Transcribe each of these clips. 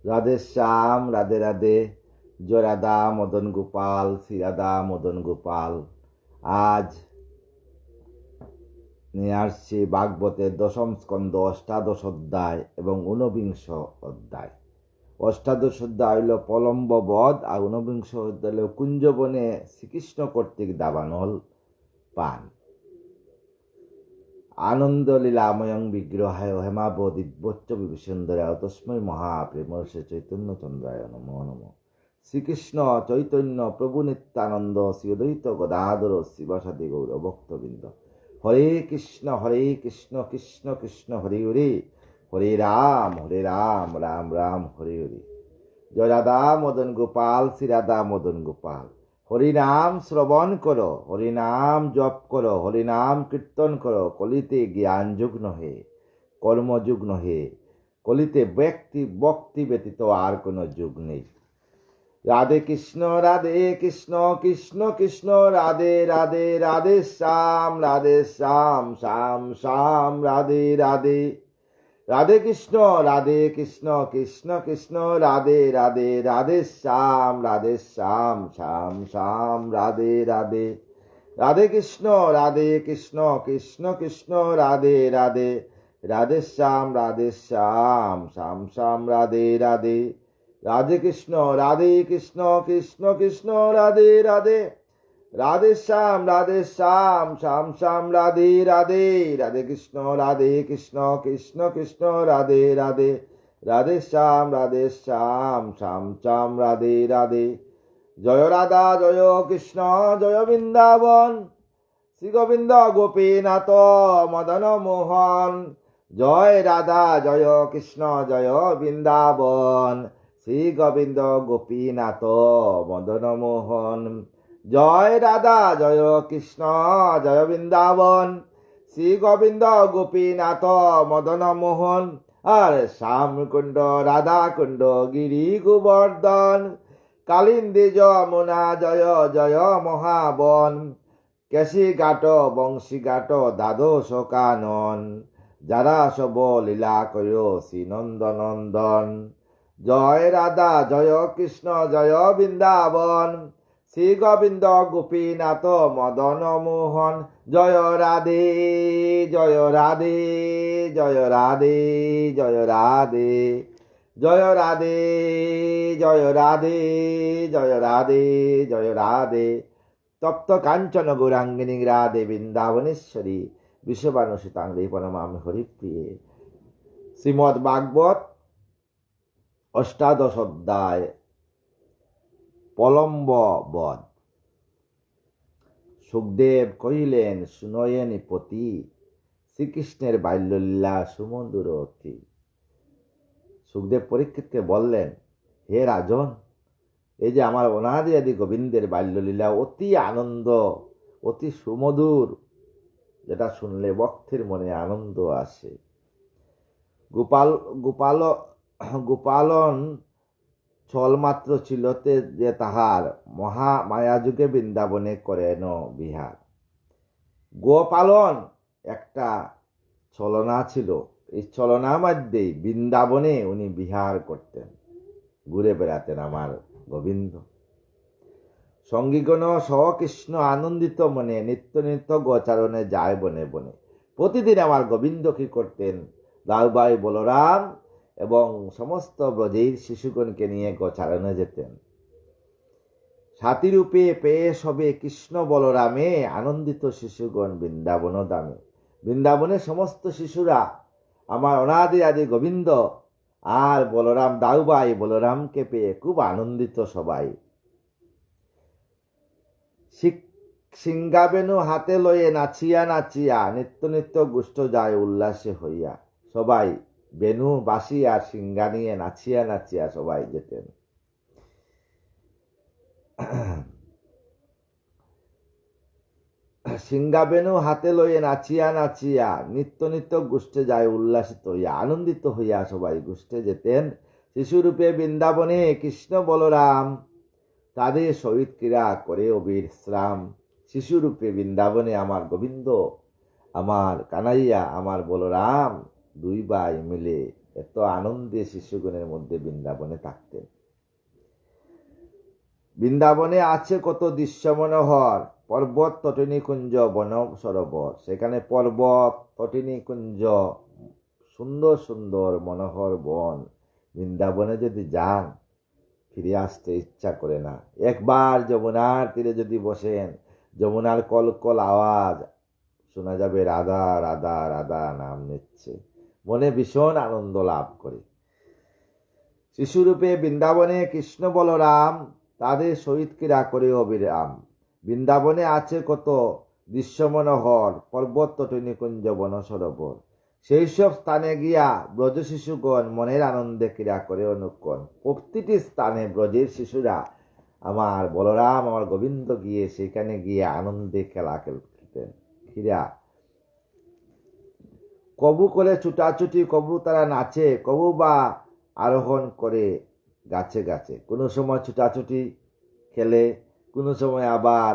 রাধে শ্যাম, রাধে রাধে। জয় রাধা মদন গোপাল, শ্রী রাধা মদন গোপাল। আজ নিয়ে আসছি ভাগবতের দশম স্কন্ধ, অষ্টাদশ অধ্যায় এবং ঊনবিংশ অধ্যায়। অষ্টাদশ অধ্যায় হইল প্রলম্ব বধ, আর ঊনবিংশ অধ্যায় হইল কুঞ্জবনে শ্রীকৃষ্ণ কর্তৃক দাবানল পান। আনন্দ লীলাময়ং বিগ্রহায় হেমাবদিব্যচ্চ বিভীষণধরায় তস্মৈ মহাপ্রেমস্য চৈতন্য চন্দ্রায় নমো নমঃ। শ্রীকৃষ্ণ চৈতন্য প্রভু নিত্যানন্দ শ্রী অদ্বৈত গদাধর শিবসাদি গৌর ভক্তবৃন্দ। হরে কৃষ্ণ কৃষ্ণ কৃষ্ণ হরে হরে, হরে রাম রাম রাম হরে হরে। জয় রাধা মদন গোপাল, শ্রী রাধা মদন গোপাল। হরিনাম শ্রবণ করো, হরিনাম জপ করো, হরিনাম কীর্তন করো। কলিতে জ্ঞান যুগ নহে, কর্মযুগ নহে। কলিতে ভক্তি ব্যতীত আর কোনো যুগ নেই। রাধে কৃষ্ণ কৃষ্ণ কৃষ্ণ রাধে রাধে, রাধে শ্যাম শ্যাম শ্যাম রাধে রাধে। রাধে কৃষ্ণ কৃষ্ণ কৃষ্ণ রাধে রাধে, রাধে শ্যাম শ্যাম শ্যাম রাধে রাধে। রাধে কৃষ্ণ কৃষ্ণ কৃষ্ণ রাধে রাধে, রাধে শ্যাম শ্যাম শ্যাম রাধে রাধে। রাধে কৃষ্ণ কৃষ্ণ কৃষ্ণ রাধে রাধে, রাধে শ্যাম শ্যাম শ্যাম রাধে রাধে। রাধে কৃষ্ণ কৃষ্ণ কৃষ্ণ রাধে রাধে, রাধে শ্যাম শ্যাম শ্যাম রাধে রাধে। জয় রাধা জয় কৃষ্ণ জয় বৃন্দাবন, শ্রী গোবিন্দ গোপীনাথ মদন মোহন। জয় রাধা জয় কৃষ্ণ জয় বৃন্দাবন, শ্রী গোবিন্দ গোপীনাথ মদন মোহন। জয় রাধা জয় কৃষ্ণ জয় বৃন্দাবন, শ্রী গোবিন্দ গোপীনাথ মদন মোহন। আর শ্যামকুণ্ড রাধা কুণ্ড গিরি গোবর্ধন, কালিন্দী যমুনা জয় জয় মহাবন। কেশী ঘাট বংশী ঘাট দ্বাদশ কানন, যারা সব লীলা কয় শ্রী নন্দনন্দন। জয় রাধা জয় কৃষ্ণ জয় বৃন্দাবন, শ্রী গোবিন্দ গোপীনাথ মদন মোহন। জয় রাধে জয় রাধে জয় রাধে জয় রাধে, জয় রাধে জয় রাধে জয় রাধে জয় রাধে। তপ্ত কাঞ্চন গৌরাঙ্গিনী রাধে বৃন্দাবনেশ্বরী, বিশ্ববানুসুতাঙ্গী পরমামি হরিপ্রিয়ে। শ্রীমদ্ ভাগবত অষ্টাদশ অধ্যায় প্রলম্ব বধ। সুখদেব কহিলেন, শুনয়েনি পতি, শ্রীকৃষ্ণের বাল্যলীলা সুমধুর অতি। সুখদেব পরীক্ষিতকে বললেন, হে রাজন, এই যে আমার অনাদি আদি গোবিন্দের বাল্যলীলা অতি আনন্দ, অতি সুমধুর, যেটা শুনলে ভক্তের মনে আনন্দ আসে। গোপালন ছলমাত্র ছিলতে যে তাহার মহা মায়াযুগে বৃন্দাবনে করেন বিহার। গোপালন একটা ছলনা ছিল, এই ছলনার মধ্যেই বৃন্দাবনে উনি বিহার করতেন, ঘুরে বেড়াতেন আমার গোবিন্দ। সঙ্গীগণ সহ কৃষ্ণ আনন্দিত মনে নিত্য নিত্য গোচারণে যায় বনে বনে। প্রতিদিন আমার গোবিন্দ কি করতেন, দাউভাই বলরাম এবং সমস্ত ব্রজের শিশুগণকে নিয়ে গোচারণে যেতেন। সাথীরূপে পেয়ে সবে কৃষ্ণ বলরামে, আনন্দিত শিশুগণ বৃন্দাবন দামে। বৃন্দাবনের সমস্ত শিশুরা আমার অনাদি আদি গোবিন্দ আর বলরাম দাউভাই বলরামকে পেয়ে খুব আনন্দিত সবাই। সিংহাবেনু হাতে লয়ে নাচিয়া নাচিয়া, নিত্য নিত্য গুষ্ট যায় উল্লাসে হইয়া। সবাই বেনু বাসি আর সিংহা নিয়ে নাচিয়া নাচিয়া সবাই যেতেন। সিংহাবেনু হাতে লয়ে নাচিয়া নাচিয়া, নিত্য নিত্য গুষ্টে যায় উল্লাসিত হইয়া, আনন্দিত হইয়া সবাই গুষ্টে যেতেন। শিশুরূপে বৃন্দাবনে কৃষ্ণ বলরাম তাদের সহিত ক্রীড়া করে অবিশ্রাম। শিশুরূপে বৃন্দাবনে আমার গোবিন্দ, আমার কানাইয়া, আমার বলরাম দুই ভাই মিলে এত আনন্দে শিশুগণের মধ্যে বৃন্দাবনে থাকতেন। বৃন্দাবনে আছে কত দৃশ্য মনোহর, পর্বত তটিনী কুঞ্জ বন সরোবর। সেখানে পর্বত তটিনী কুঞ্জ, সুন্দর সুন্দর মনোহর বন। বৃন্দাবনে যদি যান ফিরে আসতে ইচ্ছা করে না। একবার যমুনার তীরে যদি বসেন, যমুনার কলকল আওয়াজ শোনা যাবে, রাধা রাধা রাধা নাম নিচ্ছে, মনে ভীষণ আনন্দ লাভ করে। শিশুরূপে বৃন্দাবনে কৃষ্ণ বলরাম, তাদের সহিত ক্রীড়া করে অবিরাম। বৃন্দাবনে আছে কত দৃশ্য মনোহর, পর্বত তটিনী কুঞ্জ বন সরোবর। সেই সব স্থানে গিয়া ব্রজ শিশুগণ মনের আনন্দে ক্রীড়া করে অনুক্ষণ। প্রতিটি স্থানে ব্রজের শিশুরা আমার বলরাম, আমার গোবিন্দ গিয়ে সেখানে গিয়ে আনন্দে খেলা খেলতেন। ক্রীড়া কবু করে ছুটাছুটি, কবু তারা নাচে, কবু বা আরোহণ করে গাছে গাছে। কোনো সময় ছুটাছুটি খেলে, কোনো সময় আবার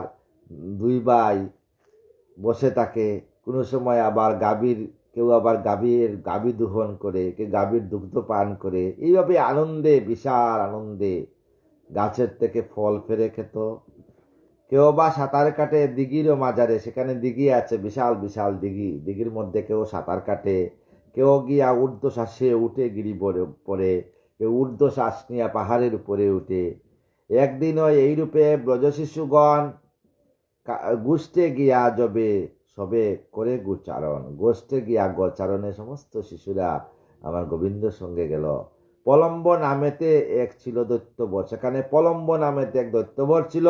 দুই ভাই বসে থাকে, কোনো সময় আবার কেউ আবার গাভীর দোহন করে, কেউ গাভীর দুগ্ধ পান করে। এইভাবে আনন্দে, বিশাল আনন্দে গাছের থেকে ফল ফেরে খেত। কেউ বা সাঁতার কাটে দিঘিরও মাজারে, সেখানে দিঘি আছে, বিশাল বিশাল দিঘি, দিঘির মধ্যে কেউ সাঁতার কাটে। কেউ গিয়া ঊর্ধ্বশ্বাসে উঠে গিরি পরে, কেউ ঊর্ধ্বশ্বাস নিয়ে পাহাড়ের উপরে উঠে। একদিনও এইরূপে ব্রজশিশুগণ গোষ্ঠে গিয়া সবে করে গোচারণ। গোষ্ঠে গিয়া গোচারণে সমস্ত শিশুরা আমার গোবিন্দর সঙ্গে গেল। পলম্ব নামেতে এক ছিল দৈত্যবর, সেখানে পলম্ব নামেতে এক দৈত্যবর ছিল।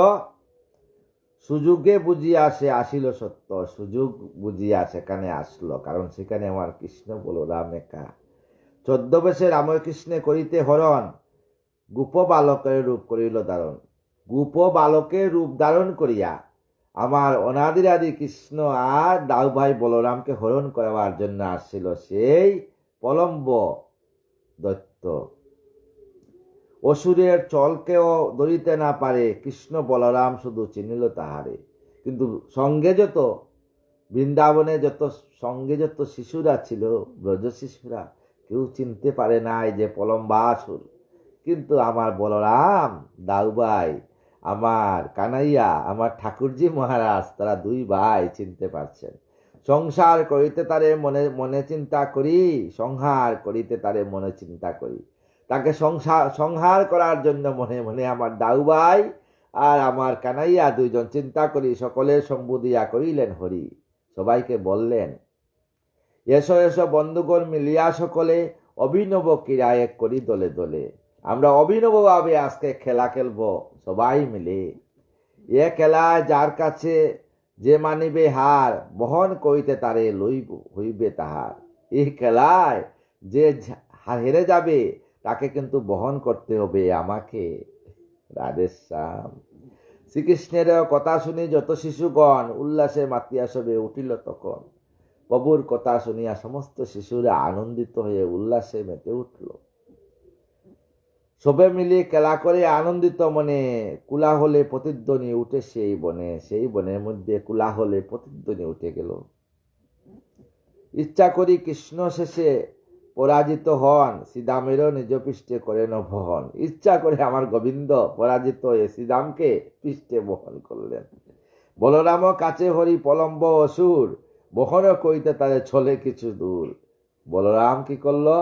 সুযোগে বুঝিয়া সে আসিল সত্য, সুযোগ বুঝিয়া সেখানে আসলো, কারণ সেখানে আমার কৃষ্ণ বলরাম একা। 14 বেশে রামকৃষ্ণে করিতে হরণ, গোপ বালকের রূপ করিল ধারণ। গোপ বালকের রূপ ধারণ করিয়া আমার অনাদিরাদি কৃষ্ণ আর দাউ ভাই বলরামকে হরণ করাবার জন্য আসছিল সেই পলম্ব দৈত্য। অসুরের চলকেও ধরিতে না পারে, কৃষ্ণ বলরাম শুধু চিনিল তাহারে। কিন্তু বৃন্দাবনে যত শিশুরা ছিল, ব্রজ শিশুরা, কেউ চিনতে পারে নাই যে পলম্বাসুর। কিন্তু আমার বলরাম, দাউভাই, আমার কানাইয়া, আমার ঠাকুরজি মহারাজ, তারা দুই ভাই চিনতে পারছেন। সংসার করিতে তারে মনে চিন্তা করি, সংহার করিতে তারে মনে চিন্তা করি। তাকে সংহার করার জন্য মনে মনে আমার দাউভাই আর আমার কানাইয়া দুইজন চিন্তা করি। সকলের সম্বোধিয়া করিলেন হরি। সবাইকে বললেন, এসো এসো বন্ধুগণ মিলিয়া সকলে, অভিনব ক্রীড়া এক করি দলে দলে। আমরা অভিনবভাবে আজকে খেলা খেলবো সবাই মিলে। এ খেলায় যার কাছে যে মানিবে হার, বহন করিতে তারে হইবে তাহার। এই খেলায় যে হেরে যাবে তাকে কিন্তু বহন করতে হবে আমাকে। রাধেশ্যাম। শ্রীকৃষ্ণের কথা শুনি যত শিশুগণ উল্লাসে মাতিয়া সবে উঠিল তখন। প্রভুর কথা শুনিয়া সমস্ত শিশুরা আনন্দিত হয়ে উল্লাসে মেতে উঠল। সবে মিলিয়ে খেলা করে আনন্দিত মনে, কোলাহলে প্রতিধ্বনি উঠে সেই বনে। সেই বনের মধ্যে কোলাহলে প্রতিধ্বনি উঠে গেল। ইচ্ছা করি কৃষ্ণ শেষে পরাজিত হন, শ্রীদামেরও নিজ পৃষ্ঠে করেন বহন। ইচ্ছা করে আমার গোবিন্দ পরাজিত হয়ে শ্রীদামকে পৃষ্ঠে বহন করলেন। বলরাম কাছে হরি পলম্ব অসুর, বহন কইতে তারে চলে কিছু দূর। বলরাম কি করলো?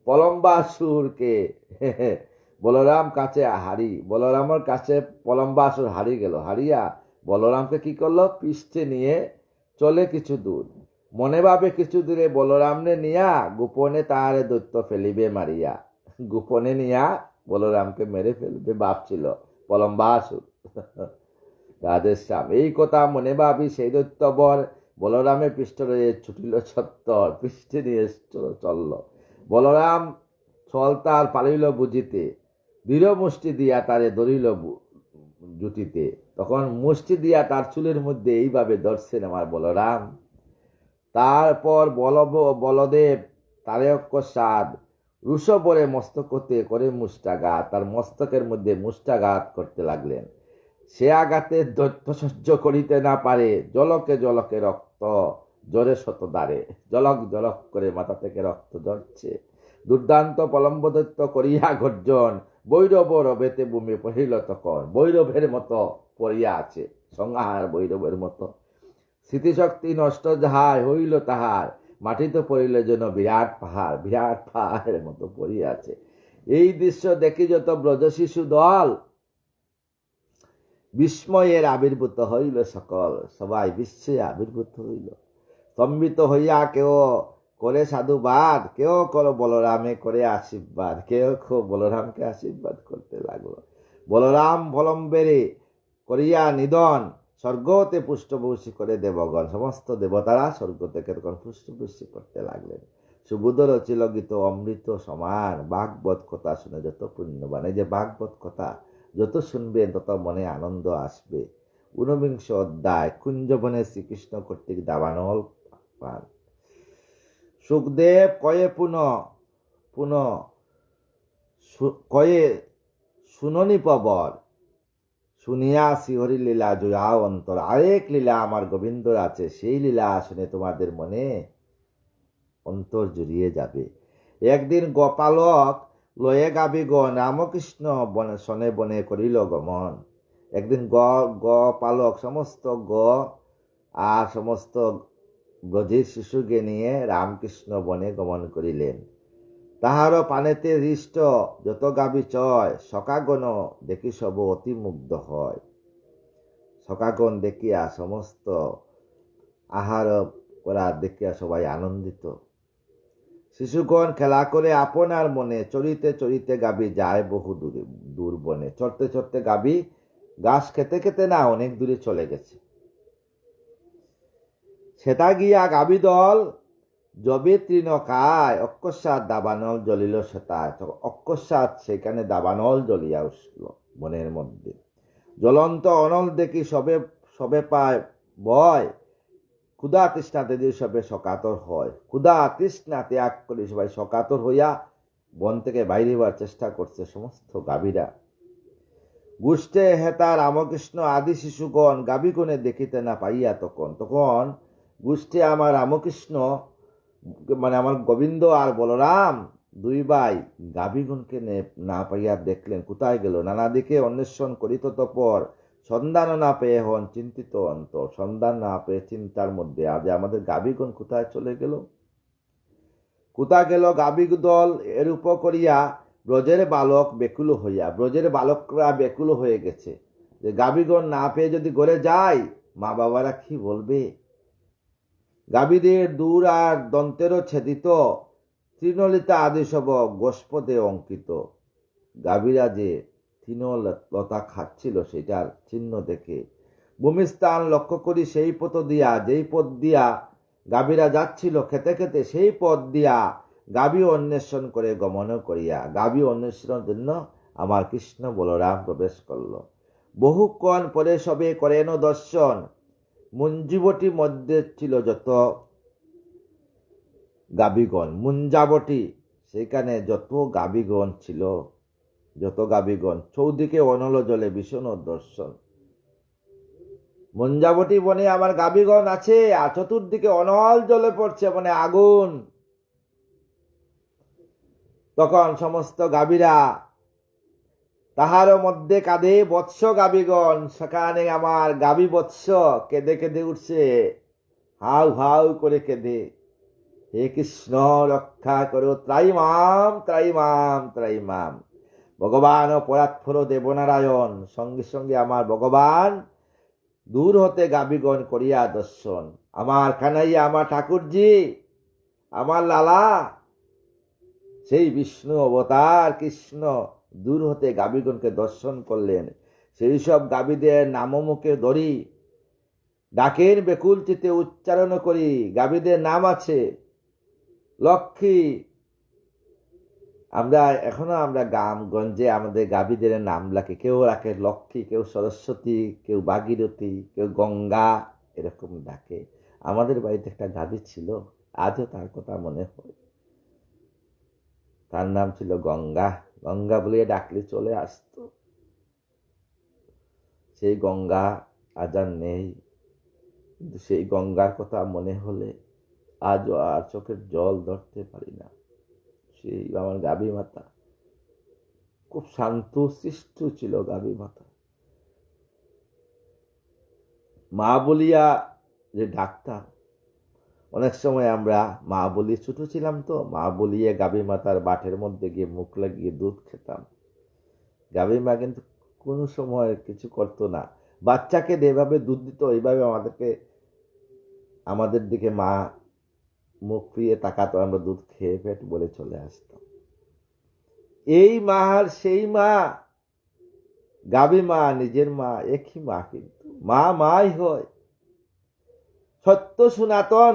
পলম্বাসুরকে বলরাম কাছে বলরামের কাছে পলম্বাসুর গেল। হারিয়া বলরামকে কি করলো? পৃষ্ঠে নিয়ে চলে কিছু দূর। মনে ভাবে কিছু দূরে বলরামনে নিয়া গোপনে তাহারে দৈত্য ফেলিবে মারিয়া। গোপনে নিয়া বলরামকে মেরে ফেলবে ভাবছিল পলম্বাসুর। রাধেশ্যাম। এই কথা মনে ভাবি সেই দৈত্যবর বলরামের পৃষ্ঠ রয়ে ছুটিল ছত্তর, পৃষ্ঠে নিয়ে চলল। বলরাম ছল তার পারিল বুঝিতে, দৃঢ় মুষ্টি দিয়া তারে ধরিল জুটিতে। তখন মুষ্টি দিয়া তার চুলের মধ্যে এইভাবে ধরছেন আমার বলরাম। তারপর বলদেব তারে অকস্মাৎ রুষবরে মস্তকতে করে মুষ্টাঘাত, তার মস্তকের মধ্যে মুষ্টাঘাত করতে লাগলেন। সে আঘাতে দৈত্য সহ্য করিতে না পারে, জলকে জলকে রক্ত জোরে শতদ্বারে। জলক জলক করে মাথা থেকে রক্ত ঝরছে। দুর্দান্ত প্রলম্বদত্ত করিয়া গর্জন, বৈরব রবেতে ভূমি পড়িল তখন। বৈরবের মতো পড়িয়া আছে, সংহার বৈরবের মতো। স্মৃতিশক্তি নষ্ট যাহার হইল তাহার, মাটিতে পড়িল যেন বিরাট পাহাড়, বিরাট পাহাড়ের মতো পড়িয়া আছে। এই দৃশ্য দেখি যত ব্রজ শিশু দল, বিস্ময়ের আবির্ভূত হইল সকল। সবাই বিস্ময়ে আবির্ভূত হইল। স্তম্ভিত হইয়া কেউ করে সাধুবাদ, কেউ করো বলরামে করে আশীর্বাদ, কেউ বলরামকে আশীর্বাদ করতে লাগলো। বলরাম ভলম্বেরে করিয়া নিধন, স্বর্গতে পুষ্টভূষি করে দেবগণ। সমস্ত দেবতারা স্বর্গ থেকে তখন পুষ্টভূষি করতে লাগলেন। সুবোধ রচিল গীত অমৃত সমান, ভাগবত কথা শুনে যত পুণ্যবান। এই যে ভাগবত কথা যত শুনবেন তত মনে আনন্দ আসবে। ঊনবিংশ অধ্যায়, কুঞ্জবনে শ্রীকৃষ্ণ কর্তৃক দাবানল পান। সুখদেব কয়ে কয়ে শুননি পবর, শুনিয়া শ্রীহরি লীলা জয়া অন্তর। আরেক লীলা আমার গোবিন্দর আছে, সেই লীলা শুনে তোমাদের মনে অন্তর জুড়িয়ে যাবে। একদিন গোপালক লয়ে গাবিগণ রামকৃষ্ণ সনে বনে করিল গমন। একদিন গোপালক সমস্ত আর সমস্ত ব্রজের শিশুকে নিয়ে রামকৃষ্ণ বনে গমন করিলেন। তাহারও পানেতে হৃষ্ট যত গাবি চয়, সখাগণ দেখি সব অতি মুগ্ধ হয়। সখাগণ দেখিয়া সমস্ত আহার করা দেখিয়া সবাই আনন্দিত। শিশুগণ খেলা করে আপনার মনে, চড়িতে চড়িতে গাবি যায় বহু দূর বনে। চড়তে চড়তে গাবি ঘাস খেতে খেতে না অনেক দূরে চলে গেছে। সেটা গিয়া গাবি দল যবে তৃণ খায়, অকস্মাৎ দাবানল জ্বলিল সেটায়। অকস্মাৎ সেখানে দাবানল জ্বলিয়া উঠল বনের মধ্যে। জ্বলন্ত অনল দেখি সবে পায় ভয়, ক্ষুধা তৃষ্ণাতে দিয়ে সবে সকাতর হয়। ক্ষুধা তৃষ্ণা ত্যাগ করে সবাই সকাতর হইয়া বন থেকে বাইরে হওয়ার চেষ্টা করছে সমস্ত গাভীরা। গোষ্ঠে হেতা রামকৃষ্ণ আদি শিশুগণ গাভীগণে দেখিতে না পাইয়া তখন গোষ্ঠে আমার রামকৃষ্ণ মানে আমার গোবিন্দ আর বলরাম দুই ভাই গাভীগণকে না পাইয়া দেখলেন কোথায় গেল। নানা দিকে অন্বেষণ করিত তপর, সন্ধান না পেয়ে হন চিন্তিত অন্তর। সন্ধান না পেয়ে চিন্তার মধ্যে আজ আমাদের গাভীগণ কোথায় চলে গেল, কোথায় গেল গাভী দল। এরূপ করিয়া ব্রজের বালক বেকুল হইয়া, ব্রজের বালকরা বেকুল হয়ে গেছে যে গাভীগণ না পেয়ে যদি ঘরে যায় মা বাবারা কি বলবে। গাভীদের দূর আর দন্তেরও ছেদিত, তৃণলিতা আদি সব গোষ্পদে অঙ্কিত। গাভীরা যে তৃণলতা খাচ্ছিল সেটার চিহ্ন দেখে ভূমিস্থান লক্ষ্য করি সেই যেই পথ দিয়া গাভীরা যাচ্ছিল খেতে খেতে, সেই পথ দিয়া গাভী অন্বেষণ করে গমন করিয়া গাভী অন্বেষণের জন্য আমার কৃষ্ণ বলরাম প্রবেশ করল। বহুক্ষণ পরে সবে করেন দর্শন, মুঞ্জিবটি মধ্যে ছিল যত গাভীগণ। মুঞ্জাবটি সেখানে যত গাভীগণ ছিল, যত গাভীগণ চৌদিকে অনল জলে ভীষণ দর্শন। মুঞ্জাবটি বনে আমার গাভীগণ আছে আর চতুর্দিকে অনল জলে পড়ছে মানে আগুন। তখন সমস্ত গাভীরা তাহার মধ্যে কাঁদে বৎস গাভীগণ। সেখানে আমার গাভী বৎস কেঁদে কেঁদে উঠছে, হাউ হাউ করে কেঁদে, হে কৃষ্ণ রক্ষা করো, ত্রাইমাম ত্রাইমাম ত্রাইমাম। ভগবান ও পরাৎপর দেবনারায়ণ, সঙ্গে সঙ্গে আমার ভগবান দূর হতে গাভীগণ করিয়া দর্শন। আমার কানাইয়া, আমার ঠাকুরজি, আমার লালা, সেই বিষ্ণু অবতার কৃষ্ণ দূর হতে গাভীগণকে দর্শন করলেন। সেই সব গাভীদের নামমুখে ধরি ডাকের বেকুল চিতে উচ্চারণ করি। গাভীদের নাম আছে লক্ষ্মী। এখনো আমরা গ্রামগঞ্জে আমাদের গাভীদের নাম রাখি, কেউ রাখে লক্ষ্মী, কেউ সরস্বতী, কেউ ভাগীরথী, কেউ গঙ্গা, এরকম ডাকে। আমাদের বাড়িতে একটা গাভী ছিল, আজও তার কথা মনে হয়। তার নাম ছিল গঙ্গা। গঙ্গা বলে ডাকলে চলে আসতো। সেই গঙ্গা আজ আর নেই, কিন্তু সেই গঙ্গার কথা মনে হলে আজও আর চোখের জল ধরতে পারি না। সেই আমার গাভী মাতা খুব শান্ত শিষ্ট ছিল। গাভী মাতা মা বলিয়া যে ডাক্তার, অনেক সময় আমরা মা বলি, ছোট ছিলাম তো, মা বলিয়ে গাভী মাতার বাটের মধ্যে গিয়ে মুখ লাগিয়ে দুধ খেতাম। গাভী মা কিন্তু কোনো সময় কিছু করতো না, বাচ্চাকে যেভাবে দুধ দিত এইভাবে আমাদের দিকে মা মুখ ফিরিয়ে তাকাতো, আমরা দুধ খেয়ে পেট বলে চলে আসতাম। এই মা আর সেই মা, গাভী মা নিজের মা একই মা, কিন্তু মা মাই হয়। সত্য সনাতন,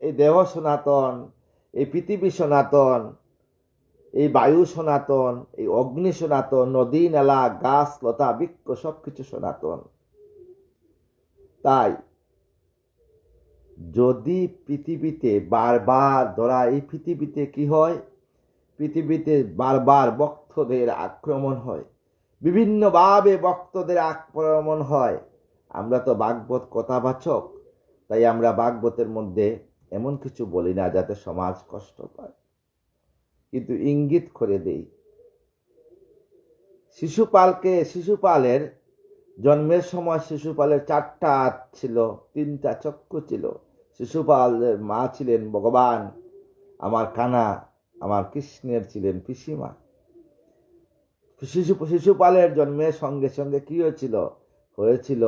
এই দেহ সনাতন, এই পৃথিবী সনাতন, এই বায়ু সনাতন, এই অগ্নি সনাতন, নদী নালা গাছ লতা বৃক্ষ সবকিছু সনাতন। তাই যদি পৃথিবীতে বারবার ধরা, এই পৃথিবীতে কি হয়, পৃথিবীতে বারবার ভক্তদের আক্রমণ হয়, বিভিন্নভাবে ভক্তদের আক্রমণ হয়। আমরা তো ভাগবত কথাবাচক, তাই আমরা ভাগবতের মধ্যে এমন কিছু বলি না যাতে সমাজ কষ্ট পায়, কিন্তু ইঙ্গিত করে দেই। শিশুপালের জন্মের সময় শিশুপালের 4টা হাত ছিল, 3টা চক্ষু ছিল। শিশুপালের মা ছিলেন ভগবান, আমার কানা, আমার কৃষ্ণের ছিলেন পিসিমা। শিশুপালের জন্মের সঙ্গে সঙ্গে কি হয়েছিল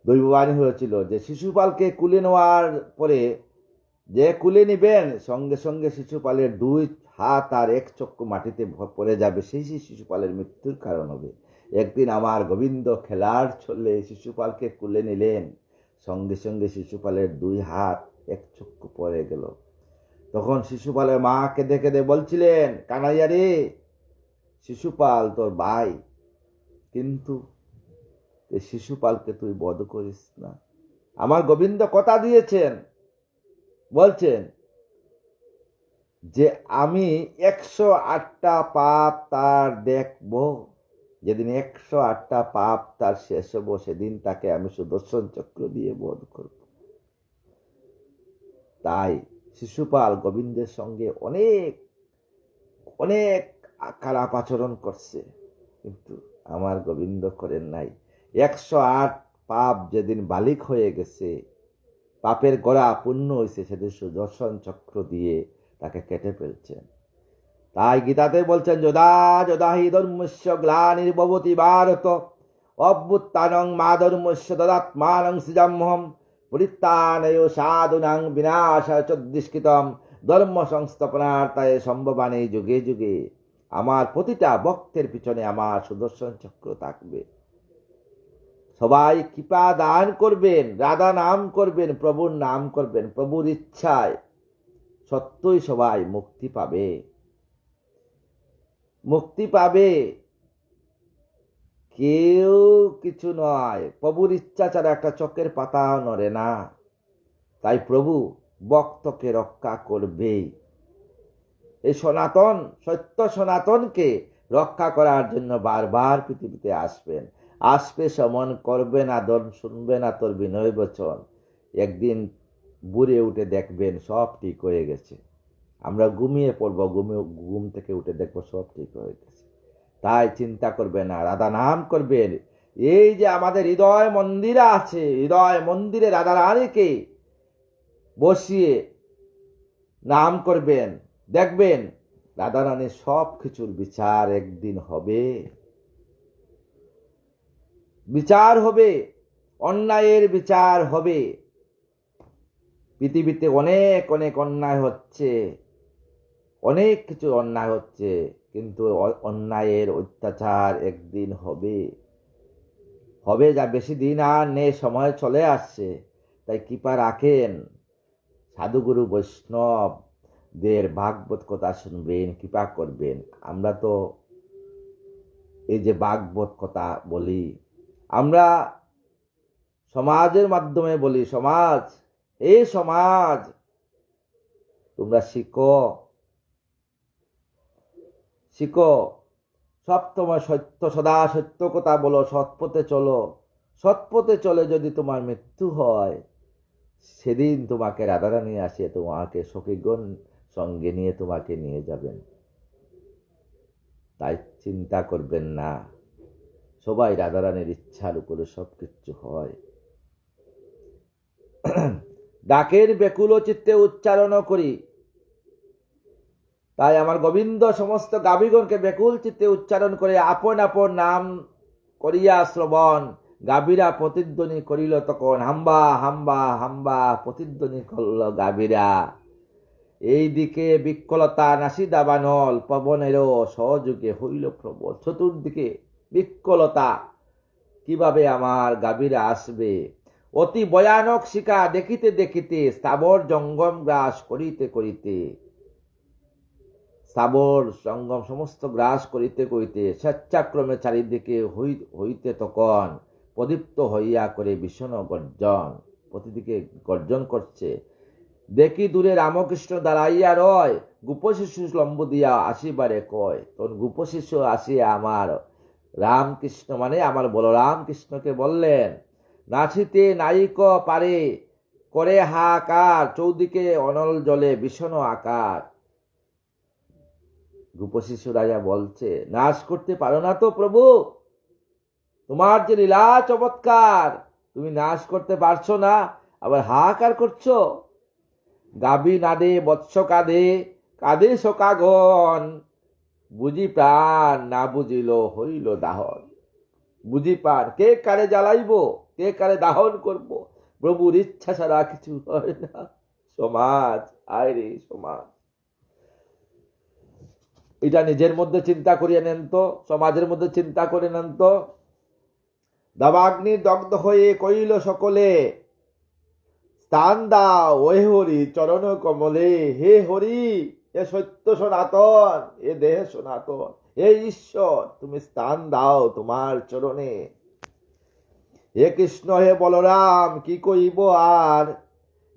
দৈববাণী হয়েছিল যে শিশুপালকে কুলে নেওয়ার পরে, যে কুলে নিবেন, সঙ্গে সঙ্গে শিশুপালের 2 হাত আর 1 চক্ষু মাটিতে পড়ে যাবে, সেই শিশুপালের মৃত্যুর কারণ হবে। একদিন আমার গোবিন্দ খেলার ছলে শিশুপালকে কুলে নিলেন, সঙ্গে সঙ্গে শিশুপালের 2 হাত 1 চক্ষু পড়ে গেল। তখন শিশুপালের মা কেঁদে কেঁদে বলছিলেন, কানাইয়া রে, শিশুপাল তোর ভাই, কিন্তু শিশুপালকে তুই বধ করিস না। আমার গোবিন্দ কথা দিয়েছেন, বলছেন যে আমি 108টা পাপ তার দেখব, যেদিন 108টা পাপ তার শেষ হবো, সেদিন তাকে আমি সুদর্শন চক্র দিয়ে বধ করব। তাই শিশুপাল গোবিন্দের সঙ্গে অনেক অনেক খারাপ আচরণ করছে, কিন্তু আমার গোবিন্দ করেন নাই। 108 পাপ যেদিন বালিক হয়ে গেছে, পাপের গড়া পূর্ণ হয়েছে, সেদিন সুদর্শন চক্র দিয়ে তাকে কেটে ফেলছেন। তাই গীতাতে বলছেন, যদা যদা হি ধর্মস্য গ্লানির্ভবতি ভারত অভ্যুত্থানং মা ধর্মস্য তদাত্মানং সৃজাম্যহম পরিত্রাণায় সাধুনাং বিনাশায় চ দুষ্কৃতম ধর্ম সংস্থাপনার্থায় সম্ভবামি যুগে যুগে। আমার প্রতিটা ভক্তের পিছনে আমার সুদর্শন চক্র থাকবে। সবাই কৃপা দান করবেন, রাধা নাম করবেন, প্রভুর নাম করবেন, প্রভুর ইচ্ছায় সত্যই সবাই মুক্তি পাবে, মুক্তি পাবে। কেউ কিছু নয়, প্রভুর ইচ্ছা ছাড়া একটা চোখের পাতা নড়ে না। তাই প্রভু ভক্তকে রক্ষা করবেই। এই সনাতন সত্য সনাতনকে রক্ষা করার জন্য বারবার পৃথিবীতে আসবে সমন করবে না, শুনবে না তোর বিনয় বচন। একদিন বুড়ে উঠে দেখবেন সব ঠিক হয়ে গেছে। আমরা ঘুমিয়ে পড়বো, ঘুম থেকে উঠে দেখবো সব ঠিক হয়ে গেছে। তাই চিন্তা করবে না, রাধা নাম করবেন। এই যে আমাদের হৃদয় মন্দির আছে, হৃদয় মন্দিরে রাধা রানীকে বসিয়ে নাম করবেন, দেখবেন রাধা রানীর সব কিছুর বিচার একদিন হবে, বিচার হবে, অন্যায়ের বিচার হবে। পৃথিবীতে অনেক অনেক অন্যায় হচ্ছে, অনেক কিছু অন্যায় হচ্ছে, কিন্তু অন্যায়ের অত্যাচার একদিন হবে, যা বেশি দিন আর নেই, সময় চলে আসছে। তাই কৃপা রাখেন, সাধুগুরু বৈষ্ণবদের ভাগবত কথা শুনবেন, কৃপা করবেন। আমরা তো এই যে ভাগবত কথা বলি, আমরা সমাজের মাধ্যমে বলি, সমাজ, এই সমাজ তোমরা শিখো, সবসময় সত্য, সদা সত্য কথা বলো, সৎপথে চলো। সৎপথে চলে যদি তোমার মৃত্যু হয়, সেদিন তোমাকে রাধারানী আসে তোমাকে সঙ্গে নিয়ে তোমাকে নিয়ে যাবেন। তাই চিন্তা করবেন না, সবাই রাধারানীর ইচ্ছার উপরে সবকিছু হয়। ডাকের বেকুল চিত্তে উচ্চারণ করি, তাই আমার গোবিন্দ সমস্ত গাভীগণকে বেকুল চিত্তে উচ্চারণ করে আপন আপন নাম করিয়া শ্রবণ। গাভীরা প্রতিধ্বনি করিল তখন, হাম্বা হাম্বা হাম্বা প্রতিধ্বনি করল গাভীরা। এইদিকে বিকলতা নাসি দাবানল, পবনেরও সহযোগে হইল প্রবল। চতুর্দিকে বিকলতা, কিভাবে আমার গাভীরা আসবে। অতি ভয়ানক শিকা দেখিতে দেখিতে, স্থাবর জঙ্গম গ্রাস করিতে করিতে, স্থাবর জঙ্গম সমস্ত গ্রাস করিতে করিতে স্বেচ্ছাক্রমে চারিদিকে হইতে তখন প্রদীপ্ত হইয়া করে ভীষণ গর্জন, প্রতিদিকে গর্জন করছে। দেখি দূরে রামকৃষ্ণ দাঁড়াইয়া রয়, গোপশিশু লম্ব দিয়া আসিবারে কয়। তখন গোপশিশু আসিয়া আমার রামকৃষ্ণ মানে আমার বলরাম কৃষ্ণকে বললেন, নাচিতে নায়িক পারে করে হাহাকার, চৌদিকে অনল জলে ভীষণ আকার। গোপশিশু রাজা বলছে, নাচ করতে পারো না তো প্রভু? তোমার যে লীলা চমৎকার, তুমি নাচ করতে পারছো না, আবার হাহাকার করছো। গাভী নাদে বৎস কাঁদে, কাঁদে শোকাগণ, বুঝি প্রাণ না বুঝিল হইল দাহন। বুঝি প্রাণ, কে কারে জ্বালাইব, কে কারে দাহন করব, প্রভুর ইচ্ছা ছাড়া কিছু হয় না। সমাজ, আয় রে সমাজ, এটা নিজের মধ্যে চিন্তা করিয়ে নেন তো, সমাজের মধ্যে চিন্তা করে নেন তো। দাবাগ্নি দগ্ধ হয়ে কইল সকলে, স্থান দাও ওহে হরি চরণ কমলে। হে হরি, এ সত্য সনাতন, এ দেহ সনাতন, হে ঈশ্বর, তুমি স্থান দাও তোমার চরণে। হে কৃষ্ণ হে বলরাম, কি কইব আর,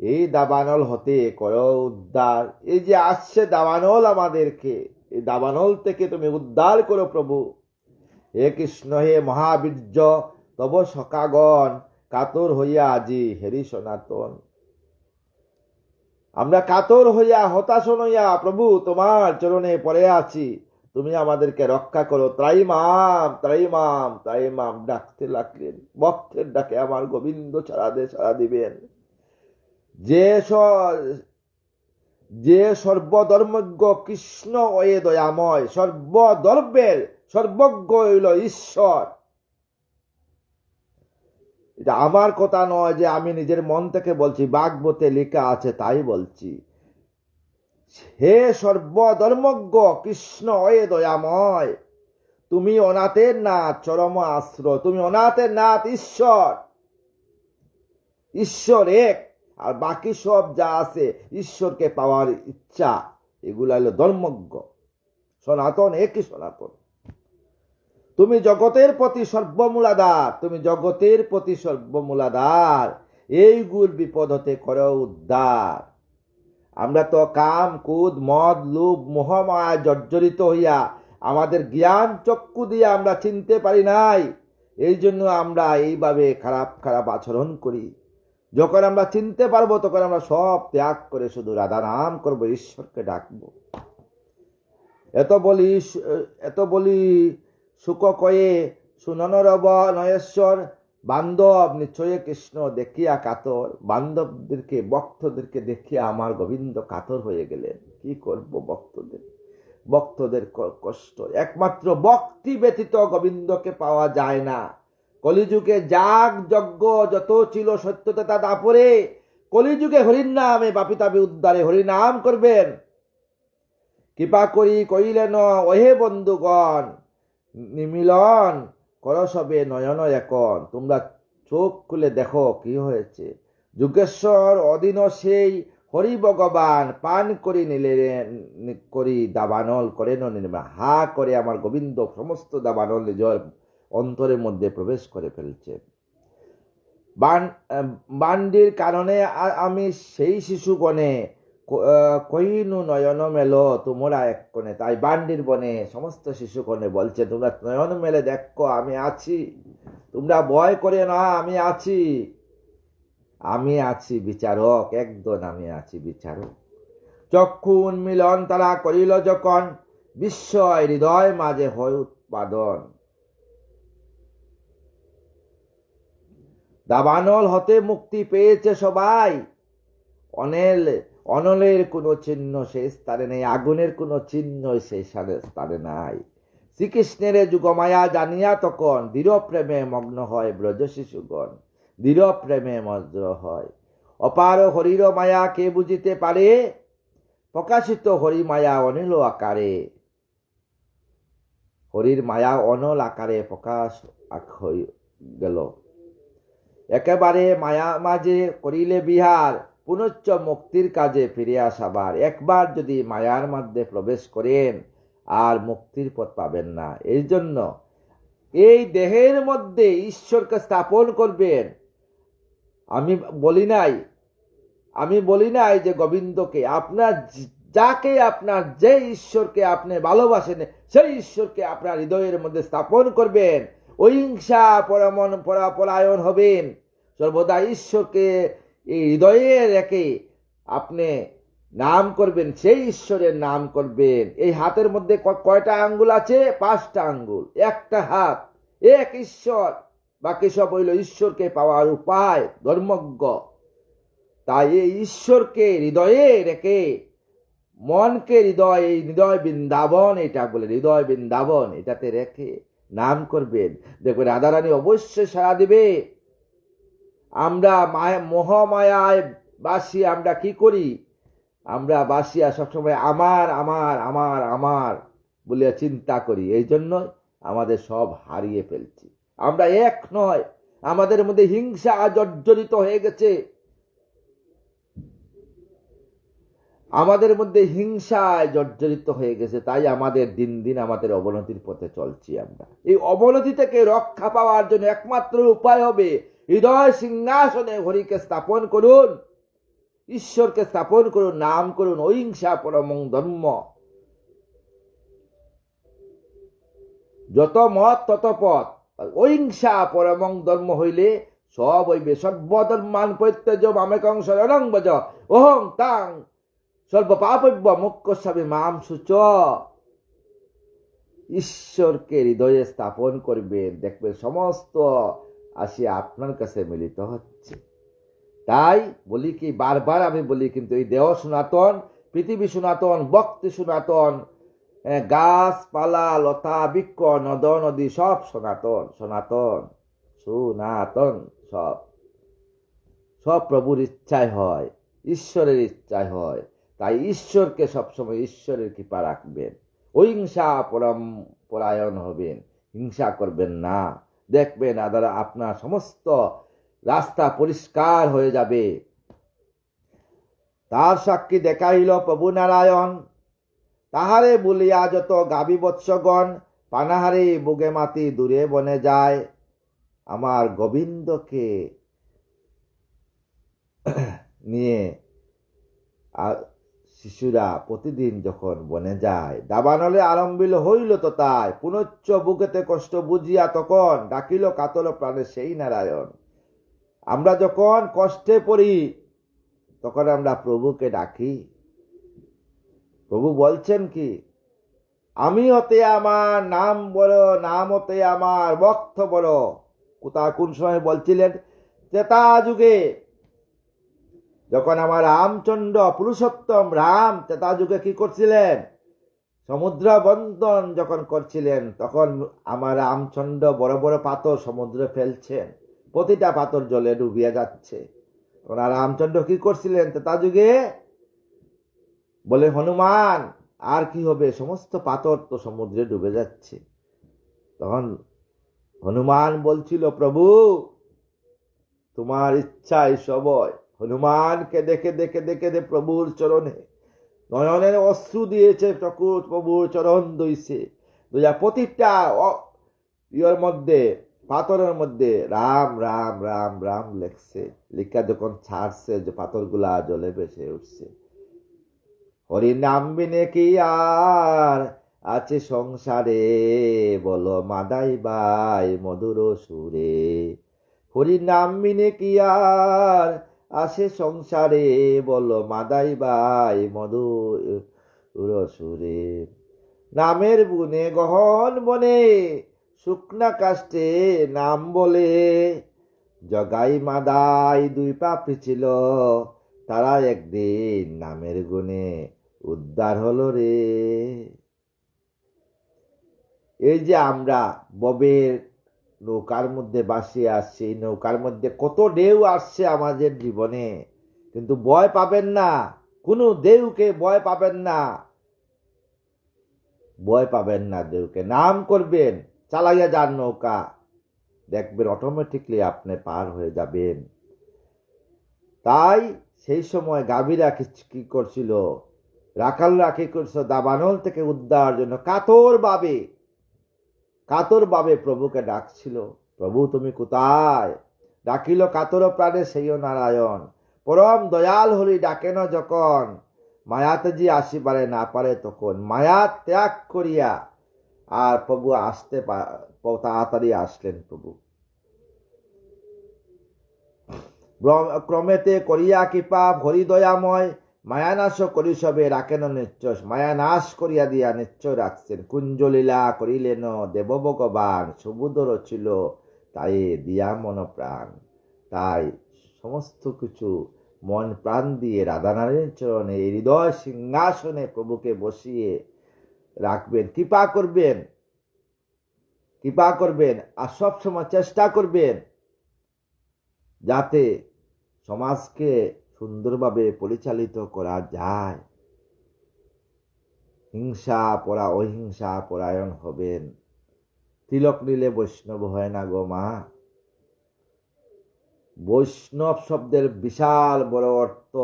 এই দাবানল হতে করো উদ্ধার। এই যে আসছে দাবানল আমাদেরকে, এই দাবানল থেকে তুমি উদ্ধার করো প্রভু। হে কৃষ্ণ হে মহাবীর্য, তব সখাগণ কাতর হইয়া আজি হেরি সনাতন। আমরা কাতর হইয়া হতাশ হইয়া প্রভু তোমার চরণে পড়ে আছি, তুমি আমাদেরকে রক্ষা করো। ত্রাইমাম ত্রাইমাম ত্রাইমাম ডাকতে লাগলেন। ভক্তের ডাকে আমার গোবিন্দ সাড়া দিবেন। যে সর্বধর্মজ্ঞ কৃষ্ণ ওয়ে দয়াময়, সর্বধর্মের সর্বজ্ঞ হইল ঈশ্বর। এটা আমার কথা নয় যে আমি নিজের মন থেকে বলছি, ভাগবতে লেখা আছে তাই বলছি। হে সর্বধর্মজ্ঞ কৃষ্ণ ওয়ে দয়াময়, তুমি অনাথের নাথ চরম আশ্রয়, তুমি অনাথের নাথ ঈশ্বর। ঈশ্বর এক, আর বাকি সব যা আছে ঈশ্বরকে পাওয়ার ইচ্ছা, এগুলা হলো ধর্মজ্ঞ। সনাতন একই সনাতন। তুমি জগতের প্রতি সর্বমূলাধার, তুমি জগতের প্রতি সর্বমূলাধার, এইগুল বিপদ হতে করো উদ্ধার। আমরা তো কাম কুদ মদ লোভ মোহমায়া জর্জরিত হইয়া আমাদের জ্ঞান চক্ষু দিয়ে আমরা চিনতে পারি নাই, এই জন্য আমরা এইভাবে খারাপ খারাপ আচরণ করি। যখন আমরা চিনতে পারবো তখন আমরা সব ত্যাগ করে শুধু রাধা নাম করবো, ঈশ্বরকে ডাকবো। এত বলি সুখ কয়ে সুনন রব নয়েশ্বর, বান্ধব নিশ্চয় কৃষ্ণ দেখিয়া কাতর। বান্ধবদেরকে ভক্তদেরকে দেখিয়া আমার গোবিন্দ কাতর হয়ে গেলেন। কি করব ভক্তদের কষ্ট, একমাত্র ভক্তি ব্যতীত গোবিন্দকে পাওয়া যায় না। কলিযুগে যাগ যজ্ঞ যত ছিল সত্যতা তা দাপরে, কলিযুগে হরির নামে বাপিতাবি উদ্ধারে হরিনাম করবেন। কৃপা করি কইলেন ওহে বন্ধুগণ, নিমিলন কর সবে নয়ন এখন। তোমরা চোখ খুলে দেখো কি হয়েছে। যুগেশ্বর অধীন সেই হরি ভগবান, পান করি নিলেন করি দাবানল করেন নির্মাণ। হা করে আমার গোবিন্দ সমস্ত দাবানল নিজের অন্তরের মধ্যে প্রবেশ করে ফেলছে। বান্ডির কারণে আমি সেই শিশুগণে কইনু নয়ন মেল তোমরা এক কোণে। তাই বান্ডির বনে সমস্ত শিশুগণে বলছে, তোমরা নয়ন মেলে দেখো আমি আছি, তোমরা ভয় করে না, আমি আছি, আমি আছি বিচারক, একদম আমি আছি বিচারক। চক্ষু উন্মিলন তারা করিল যখন, বিস্ময় হৃদয় মাঝে হয় উৎপাদন। দাবানল হতে মুক্তি পেয়েছে সবাই, অনলের কোনো চিহ্ন সেই স্থানে নেই, আগুনের কোনো চিহ্ন সেই স্থানে নাই। শ্রীকৃষ্ণের যুগমায়া জানিয়া তখন, দৃঢ় প্রেমে মগ্ন হয় ব্রজ শিশুগণ, দৃঢ় প্রেমে মগ্ন হয়। অপার হরির মায়া কে বুঝিতে পারে, প্রকাশিত হরি মায়া অনিল আকারে। হরির মায়া অনল আকারে প্রকাশ হয়ে গেল। একেবারে মায়া মাঝে করিলে বিহার, পুনশ্চ মুক্তির কাজে ফিরে আসাবার। একবার যদি মায়ার মধ্যে প্রবেশ করেন আর মুক্তির পথ পাবেন না। এই জন্য এই দেহের মধ্যে ঈশ্বরকে স্থাপন করবেন। আমি বলি নাই যে গোবিন্দকে, আপনার যাকে আপনার যে ঈশ্বরকে আপনি ভালোবাসেন সেই ঈশ্বরকে আপনার হৃদয়ের মধ্যে স্থাপন করবেন। অহিংসা পরায়ণ হবেন, সর্বদা ঈশ্বরকে এই হৃদয়ে রেখে আপনি নাম করবেন, সেই ঈশ্বরের নাম করবেন। এই হাতের মধ্যে কয়টা আঙ্গুল আছে? 5টা আঙ্গুল, একটা হাত, এক ঈশ্বর, বাকি সব হইল ঈশ্বরকে পাওয়ার উপায়, ধর্মজ্ঞ। তাই এই ঈশ্বরকে হৃদয়ে রেখে মনকে হৃদয় বৃন্দাবন, এটা বলে হৃদয় বৃন্দাবন, এটাতে রেখে নাম করবেন। দেখবেন রাধারানী অবশ্যই সাড়া দিবে। আমরা মোহমায়ায় বাসি, আমরা কি করি? আমরা বাসিয়া সবসময় আমার আমার আমার আমার বলিয়া চিন্তা করি, এই জন্য আমাদের সব হারিয়ে ফেলছি। আমরা এক নয়, আমাদের মধ্যে হিংসা জর্জরিত হয়ে গেছে, আমাদের মধ্যে হিংসায় জর্জরিত হয়ে গেছে। তাই আমাদের দিন দিন আমাদের অবনতির পথে চলছি। আমরা এই অবনতি থেকে রক্ষা পাওয়ার জন্য একমাত্র উপায় হবে হৃদয় সিংহাসনে হরিকে স্থাপন করুন, ঈশ্বরকে স্থাপন করুন, নাম করুন। অহিংসা পরমং ধর্ম, যত মত তত পথ। অহিংসা পরমং ধর্ম হইলে সব হইবে। সর্বধর্মান পরিত্যাজ্য মামেকং শরণং ভজ, অহং তাং সর্বপাপব্য মোক্ষস্যামি মাম শুচ। ঈশ্বরকে হৃদয়ে স্থাপন করবেন, দেখবেন সমস্ত আসি আপনার কাছে মিলিত হচ্ছে। তাই বলি কি, বারবার আমি বলি, কিন্তু এই দেহ সনাতন, পৃথিবী সনাতন, ভক্তি সনাতন, গাছপালা লতা বৃক্ষ নদ নদী সব সনাতন, সনাতন সনাতন, সব প্রভুর ইচ্ছায় হয়, ঈশ্বরের ইচ্ছায় হয়। তাই ঈশ্বরকে সবসময় ঈশ্বরের কৃপা রাখবেন, অহিংসা পরায়ণ হবেন, হিংসা করবেন না। দেখবেন আপনার সমস্ত রাস্তা পরিষ্কার হয়ে যাবে। তার সাক্ষী দেখাইল প্রভু নারায়ণ, তাহারে বলিয়া যত গাবি বৎসগণ, পানাহারে বুগে মাতি দূরে বনে যায়। আমার গোবিন্দকে নিয়ে শিশুরা প্রতিদিন যখন বনে যায়, দাবানলে আরম্ভিল হইল তো তাই, পুনশ্চ বুকেতে কষ্ট বুঝিয়া তখন ডাকিল কাতল প্রাণে সেই নারায়ণ। আমরা যখন কষ্টে পড়ি তখন আমরা প্রভুকে ডাকি। প্রভু বলছেন কি, আমি হতে আমার নাম বলো, নাম হতে আমার ভক্ত বলো। কোন সময় বলছিলেন? ত্রেতা যুগে, যখন আমার রামচন্দ্র পুরুষোত্তম রাম ত্রেতা যুগে কি করছিলেন? সমুদ্র বন্ধন যখন করছিলেন, তখন আমার রামচন্দ্র বড় বড় পাথর সমুদ্রে ফেলছেন, প্রতিটা পাথর জলে ডুবিয়ে যাচ্ছে। ওনার রামচন্দ্র কি করছিলেন ত্রেতা যুগে? বলে হনুমান আর কি হবে, সমস্ত পাথর তো সমুদ্রে ডুবে যাচ্ছে। তখন হনুমান বলছিল, প্রভু তোমার ইচ্ছাই সবই। হনুমানকে দেখে দেখে দেখে প্রভুর চরণে নয়নের অশ্রু দিয়েছে, প্রভুর চরণ ধুইছে, প্রতিটা ইয়ের মধ্যে, পাথরের মধ্যে রাম রাম রাম রাম লেখছে। লিখা যখন ছাড়ছে, যে পাথরগুলা জলে ভেসে উঠছে। হরি নাম বিনে কি আর আছে সংসারে, বলো মাদাই বাই মধুর সুরে। হরি নাম বিনে কি আর আসে সংসারে, বলো মাদাই বাই মধুর সুরে। নামের গুণে গহন বনে, শুকনা কাষ্টে নাম বলে। জগাই মাদাই দুই পাপি ছিল, তারা একদিন নামের গুণে উদ্ধার হলো রে। এই যে আমরা ববের নৌকার মধ্যে ভাসিয়ে আসছি, নৌকার মধ্যে কত ঢেউ আসছে আমাদের জীবনে, কিন্তু ভয় পাবেন না, কোনো ঢেউকে ভয় পাবেন না, ভয় পাবেন না ঢেউকে। নাম করবেন, চালাইয়া যান নৌকা, দেখবেন অটোমেটিকলি আপনি পার হয়ে যাবেন। তাই সেই সময় গাভীরা কি করছিল, রাখালরা কি করছিল, দাবানল থেকে উদ্ধার জন্য কাতর ভাবে প্রভুকে ডাকছিল, প্রভু তুমি কোথায়? ডাকিল কাতর প্রাণে সেইও নারায়ণ, পরম দয়াল হরি ডাকেন যখন, মায়াতে যে আসিবারে না পারে তখন। মায়া ত্যাগ করিয়া আর প্রভু আসতে তাড়াতাড়ি আসলেন প্রভু। ক্রমেতে করিয়া কৃপা হরি দয়াময়, মায়ানাশ করি সবে রাখেন নিশ্চয়, মায়া নাশ করিয়া দিয়া নিশ্চয় রাখছেন। কুঞ্জলীলা করিলেন দেব ভগবান, সুবুদর ছিল তাই দিয়া মন প্রাণ। তাই সমস্ত কিছু মন প্রাণ দিয়ে রাধানারীর চরণে, হৃদয় সিংহাসনে প্রভুকে বসিয়ে রাখবেন, কৃপা করবেন। আর সবসময় চেষ্টা করবেন যাতে সমাজকে সুন্দরভাবে পরিচালিত করা যায়। অহিংসা পরায়ণ হবেন। তিলক নিলে বৈষ্ণব হয় না গো মা। বৈষ্ণব শব্দের বিশাল বড় অর্থ।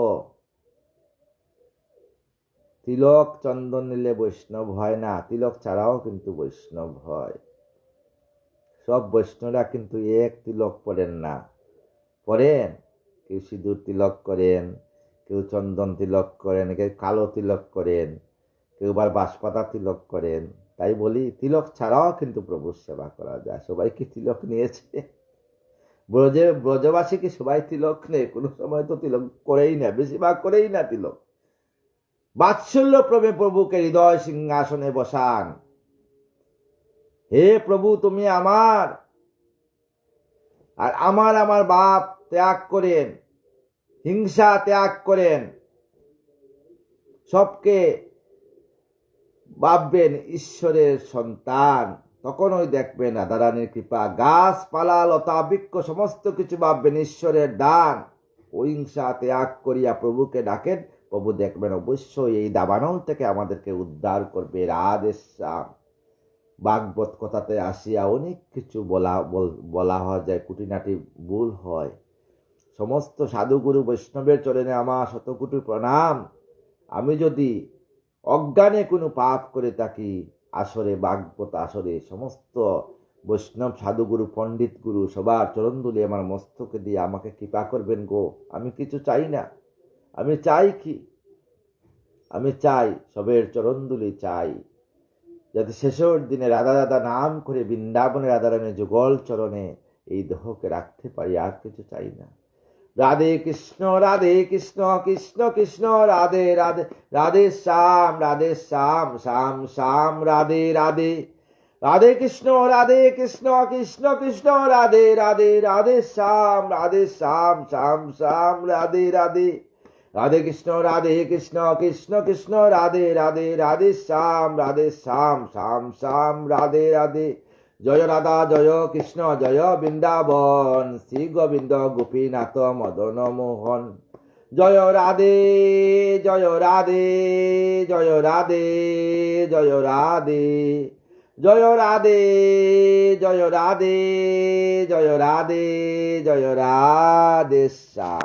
তিলক চন্দন নিলে বৈষ্ণব হয় না, তিলক ছাড়াও কিন্তু বৈষ্ণব হয়। সব বৈষ্ণবরা কিন্তু এক তিলক পড়েন না, পড়েন কেউ সিঁদুর তিলক করেন, কেউ চন্দন তিলক করেন, কেউ কালো তিলক করেন, কেউ আবার বাঁশপাতা তিলক করেন। তাই বলি তিলক ছাড়াও কিন্তু প্রভুর সেবা করা যায়। সবাই কি তিলক নিয়েছে? ব্রজবাসী কি সবাই তিলক নেই? কোনো সময় তো তিলক করেই না, বেশিরভাগ করেই না তিলক। বাৎসল্য প্রেমে প্রভুকে হৃদয় সিংহাসনে বসান। হে প্রভু তুমি আমার, আর আমার বাপ ত্যাগ করেন, হিংসা ত্যাগ করেন, সবকে ভাববেন ঈশ্বরের সন্তান। তখন ওই দেখবেন রাধারানীর কৃপা। গাছপালা লতা বৃক্ষ সমস্ত কিছু ভাববেন ঈশ্বরের দান। অহিংসা ত্যাগ করিয়া প্রভুকে ডাকেন, প্রভু দেখবেন অবশ্যই এই দাবানল থেকে আমাদেরকে উদ্ধার করবে। রাধে শ্যাম। ভাগবত কথাতে আসিয়া অনেক কিছু বলা হয় যায়, কুটিনাটি ভুল হয়। সমস্ত সাধুগুরু বৈষ্ণবের চরণে আমার শতকোটি প্রণাম। আমি যদি অজ্ঞানে কোনো পাপ করে থাকি, আসরে ভাগবত আসরে সমস্ত বৈষ্ণব সাধুগুরু পণ্ডিত গুরু সবার চরণধুলি আমার মস্তকে দিয়ে আমাকে কৃপা করবেন গো। আমি কিছু চাই না। আমি চাই কি? আমি চাই সবের চরণধুলি চাই, যাতে শেষের দিনে রাধা নাম করে বৃন্দাবনে রাধারানীর যুগল চরণে এই দেহকে রাখতে পারি। আর কিছু চাই না। রাধে কৃষ্ণ কৃষ্ণ কৃষ্ণ রাধে রাধে, রাধে শ্যাম শ্যাম শ্যাম রাধে রাধে। রাধে কৃষ্ণ কৃষ্ণ কৃষ্ণ রাধে রাধে, রাধে শ্যাম শ্যাম শ্যাম রাধে রাধে। রাধে কৃষ্ণ কৃষ্ণ কৃষ্ণ রাধে রাধে, রাধে শ্যাম শ্যাম শ্যাম রাধে রাধে। জয় রাধা জয় কৃষ্ণ জয় বৃন্দাবন, শ্রী গোবিন্দ গোপীনাথ মদন মোহন। জয় রাধে জয় রাধে জয় রাধে জয় রাধে, জয় রাধে জয় রাধে জয় রাধে জয় রাধে শ্যাম।